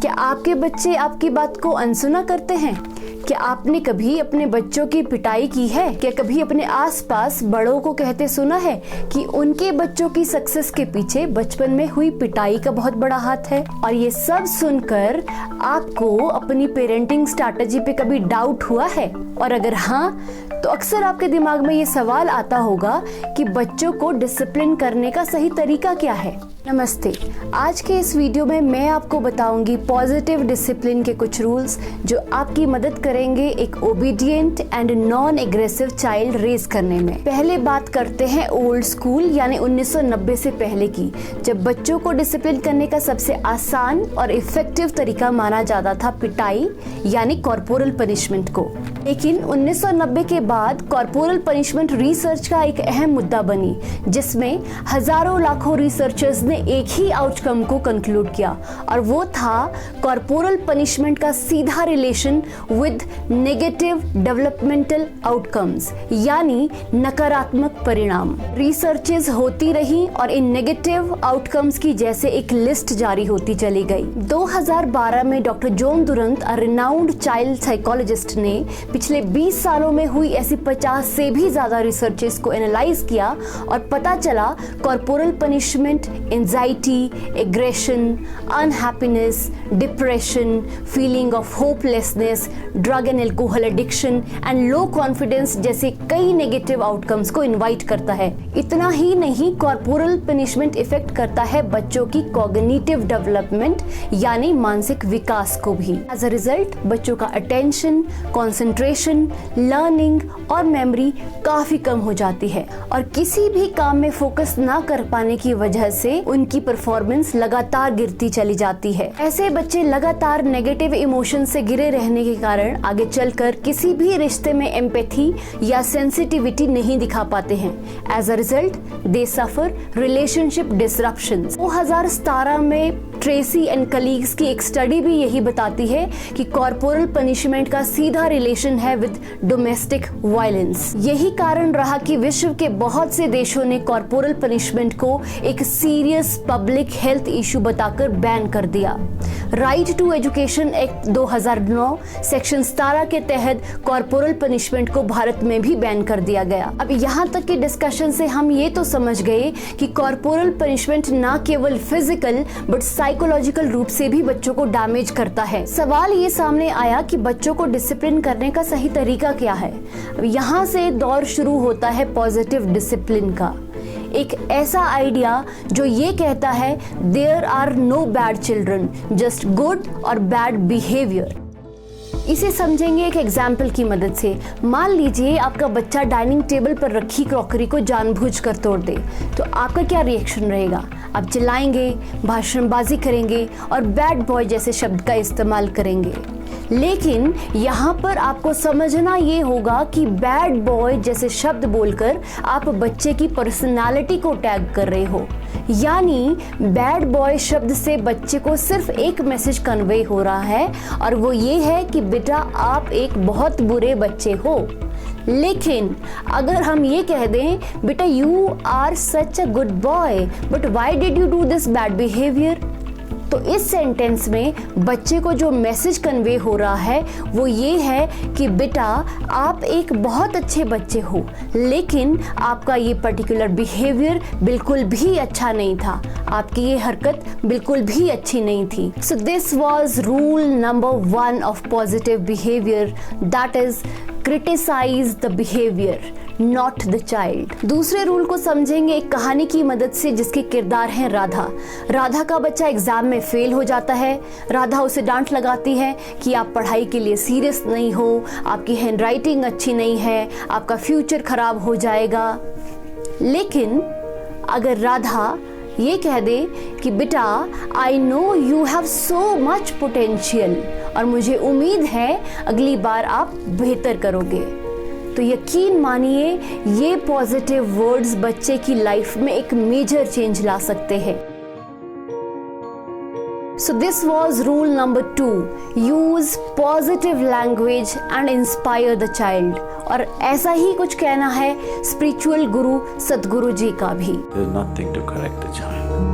क्या आपके बच्चे आपकी बात को अनसुना करते हैं? क्या आपने कभी अपने बच्चों की पिटाई की है? क्या कभी अपने आसपास बड़ों को कहते सुना है कि उनके बच्चों की सक्सेस के पीछे बचपन में हुई पिटाई का बहुत बड़ा हाथ है? और ये सब सुनकर आपको अपनी पेरेंटिंग स्ट्रैटेजी पे कभी डाउट हुआ है? और अगर हाँ, तो अक्सर आपके दिमाग में ये सवाल आता होगा कि बच्चों को डिसिप्लिन करने का सही तरीका क्या है। नमस्ते, आज के इस वीडियो में मैं आपको बताऊंगी पॉजिटिव डिसिप्लिन के कुछ रूल्स जो आपकी मदद करेंगे एक obedient and non aggressive child raise करने में। पहले बात करते हैं ओल्ड स्कूल यानी 1990 से पहले की, जब बच्चों को डिसिप्लिन करने का सबसे आसान और इफेक्टिव तरीका माना जाता था पिटाई यानी कॉर्पोरल पनिशमेंट को। लेकिन 1990 के बाद कॉर्पोरल पनिशमेंट रिसर्च का एक अहम मुद्दा बनी, जिसमें हजारों लाखों रिसर्चर्स ने एक ही आउटकम को कंक्लूड किया और वो था कॉर्पोरल पनिशमेंट का सीधा relation with negative developmental outcomes यानी नकारात्मक परिणाम। रिसर्चेस होती रही और इन नेगेटिव आउटकम्स की जैसे एक लिस्ट जारी होती चली गई। 2012 में doctor John Durant, a renowned child psychologist, ने पिछले 20 सालों में हुई ऐसी 50 से भी ज्यादा रिसर्चेस को एनालाइज किया और पता चला corporal punishment anxiety, aggression, unhappiness, depression, feeling of hopelessness, drug and alcohol addiction and low confidence जैसे कई नेगेटिव आउटकम्स को इनवाइट करता है। इतना ही नहीं, कॉर्पोरल पनिशमेंट इफेक्ट करता है बच्चों की कॉग्निटिव डेवलपमेंट यानी मानसिक विकास को भी। एज अ रिजल्ट बच्चों का अटेंशन, कंसंट्रेशन, लर्निंग और मेमोरी काफी कम हो जाती है और किसी भी काम में फोकस ना कर पाने की वजह से उनकी परफॉर्मेंस लगातार गिरती चली जाती है। ऐसे बच्चे लगातार नेगेटिव इमोशन से घिरे रहने के कारण आगे चलकर किसी भी रिश्ते में एम्पैथी या सेंसिटिविटी नहीं दिखा पाते हैं। As a result they suffer relationship disruptions. 2017 में ट्रेसी एंड कलीग्स की एक स्टडी भी यही बताती है कि कॉर्पोरल पनिशमेंट का सीधा रिलेशन है विद डोमेस्टिक वायलेंस। यही कारण रहा कि विश्व के बहुत से देशों ने कॉर्पोरल पनिशमेंट को एक सीरियस पब्लिक हेल्थ इशू बताकर बैन कर दिया। Right to education act 2009 section 17 के तहत कॉर्पोरल पनिशमेंट को भारत में भी बैन कर दिया गया। अब यहाँ तक के डिस्कशन से हम ये तो समझ गए कि कॉर्पोरल पनिशमेंट ना केवल फिजिकल बट साइकोलॉजिकल रूप से भी बच्चों को डैमेज करता है। सवाल ये सामने आया कि बच्चों को डिसिप्लिन करने का सही तरीका क्या है। अब यहाँ से दौर शुरू होता है पॉजिटिव डिसिप्लिन का, एक ऐसा आइडिया जो ये कहता है there are no bad children, just good और बैड बिहेवियर। इसे समझेंगे एक एग्जाम्पल की मदद से। मान लीजिए आपका बच्चा डाइनिंग टेबल पर रखी क्रॉकरी को जानबूझकर तोड़ दे, तो आपका क्या रिएक्शन रहेगा? आप चिल्लाएंगे, भाषणबाजी करेंगे और बैड बॉय जैसे शब्द का इस्तेमाल करेंगे। लेकिन यहाँ पर आपको समझना ये होगा कि बैड बॉय जैसे शब्द बोलकर आप बच्चे की पर्सनालिटी को टैग कर रहे हो, यानी बैड बॉय शब्द से बच्चे को सिर्फ एक मैसेज कन्वे हो रहा है और वो ये है कि बेटा आप एक बहुत बुरे बच्चे हो। लेकिन अगर हम ये कह दें बेटा you are such a good boy but why did you do this bad behaviour, तो इस सेंटेंस में बच्चे को जो मैसेज कन्वे हो रहा है वो ये है कि बेटा आप एक बहुत अच्छे बच्चे हो, लेकिन आपका ये पर्टिकुलर बिहेवियर बिल्कुल भी अच्छा नहीं था, आपकी ये हरकत बिल्कुल भी अच्छी नहीं थी। So this was rule number 1 of positive behaviour, that is criticise the behaviour not the child. दूसरे रूल को समझेंगे एक कहानी की मदद से जिसके किरदार हैं राधा। राधा का बच्चा एग्जाम में फेल हो जाता है। राधा उसे डांट लगाती है कि आप पढ़ाई के लिए सीरियस नहीं हो, आपकी हैंडराइटिंग अच्छी नहीं है, आपका फ्यूचर खराब हो जाएगा। लेकिन अगर राधा ये कह दे कि बेटा I know you have so much potential और मुझे उम्मीद है अगली बार आप बेहतर करोगे, तो यकीन मानिए ये पॉजिटिव वर्ड्स बच्चे की लाइफ में एक मेजर चेंज ला सकते हैं। So this was rule number 2, use positive language and inspire the child। और ऐसा ही कुछ कहना है स्पिरिचुअल गुरु सतगुरु जी का भी। There's nothing to correct the child।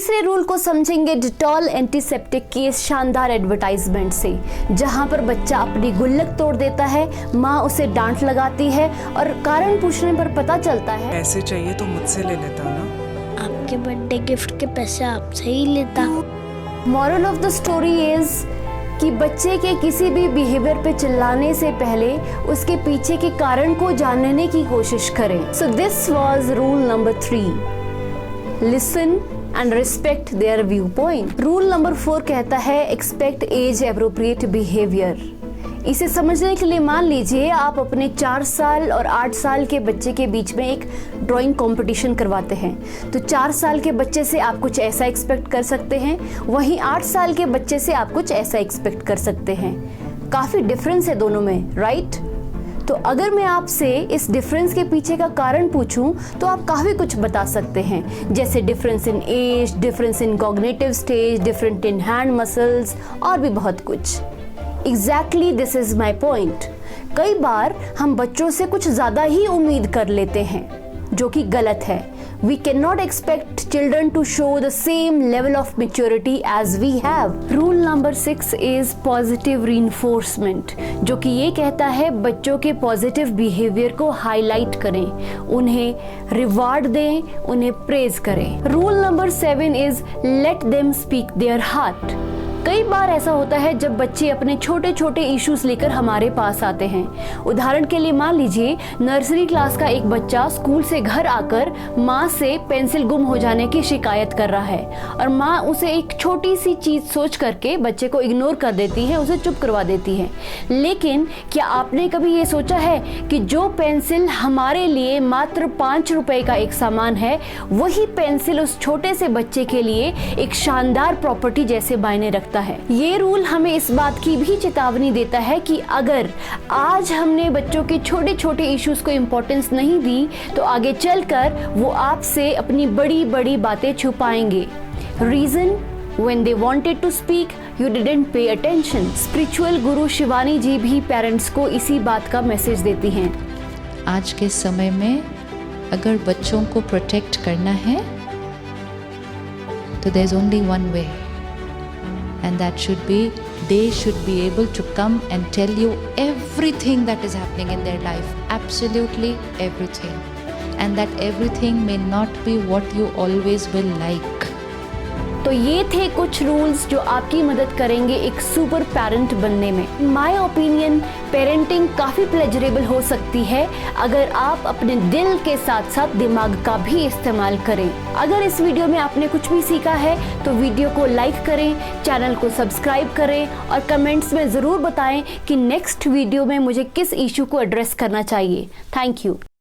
तीसरे रूल को समझेंगे डिटॉल एंटीसेप्टिक की इस शानदार एडवर्टाइजमेंट से, जहां पर बच्चा अपनी गुल्लक तोड़ देता है, माँ उसे डांट लगाती है और कारण पूछने पर पता चलता है पैसे चाहिए तो मुझसे ले लेता ना। आपके बर्थडे गिफ्ट के पैसे आपसे ही लेता। Moral of the story is कि बच्चे के किसी भी बिहेवियर पे चिल्लाने से पहले उसके पीछे के कारण को जानने की कोशिश करें। सो this was rule number 3, listen and respect there view point. Rule number 4 कहता है एक्सपेक्ट एज एप्रोप्रिएट बिहेवियर। इसे समझने के लिए मान लीजिए आप अपने 4 साल और 8 साल के बच्चे के बीच में एक ड्राइंग कंपटीशन करवाते हैं, तो 4 साल के बच्चे से आप कुछ ऐसा एक्सपेक्ट कर सकते हैं, वहीं 8 साल के बच्चे से आप कुछ ऐसा एक्सपेक्ट कर सकते हैं। काफ़ी डिफरेंस है दोनों में, राइट? तो अगर मैं आपसे इस डिफरेंस के पीछे का कारण पूछूं तो आप काफ़ी कुछ बता सकते हैं, जैसे difference in age, difference in cognitive stage, different in hand muscles और भी बहुत कुछ। Exactly this is my point। कई बार हम बच्चों से कुछ ज़्यादा ही उम्मीद कर लेते हैं, जो कि गलत है। We cannot expect children to show the same level of maturity as we have। Rule number 6 is positive reinforcement, जो कि ये कहता है बच्चों के पॉजिटिव बिहेवियर को हाईलाइट करें, उन्हें रिवार्ड दें, उन्हें प्रेज करें। Rule number 7 is let them speak their heart। कई बार ऐसा होता है जब बच्चे अपने छोटे छोटे इश्यूज लेकर हमारे पास आते हैं। उदाहरण के लिए मान लीजिए नर्सरी क्लास का एक बच्चा स्कूल से घर आकर माँ से पेंसिल गुम हो जाने की शिकायत कर रहा है और माँ उसे एक छोटी सी चीज सोच करके बच्चे को इग्नोर कर देती है, उसे चुप करवा देती है। लेकिन क्या आपने कभी ये सोचा है कि जो पेंसिल हमारे लिए मात्र 5 रुपए का एक सामान है, वही पेंसिल उस छोटे से बच्चे के लिए एक शानदार प्रॉपर्टी जैसे मायने रखता है। ये रूल हमें इस बात की भी चेतावनी देता है कि अगर आज हमने बच्चों के छोटे छोटे इश्यूज को इम्पोर्टेंस नहीं दी तो आगे चलकर वो आपसे अपनी बड़ी बड़ी बातें छुपाएंगे। Reason, when they wanted to speak, you didn't pay attention। Spiritual guru Shivani जी भी पेरेंट्स को इसी बात का मैसेज देती हैं। आज के समय में अगर बच्चों को प्रोटेक्ट करना है तो there is only one way, and that should be they should be able to come and tell you everything that is happening in their life, absolutely everything, and that everything may not be what you always will like। तो ये थे कुछ rules जो आपकी मदद करेंगे एक super parent बनने में। माय ओपिनियन, पेरेंटिंग काफ़ी प्लेजरेबल हो सकती है अगर आप अपने दिल के साथ साथ दिमाग का भी इस्तेमाल करें। अगर इस वीडियो में आपने कुछ भी सीखा है तो वीडियो को लाइक करें, चैनल को सब्सक्राइब करें और कमेंट्स में ज़रूर बताएं कि नेक्स्ट वीडियो में मुझे किस इशू को एड्रेस करना चाहिए। Thank you.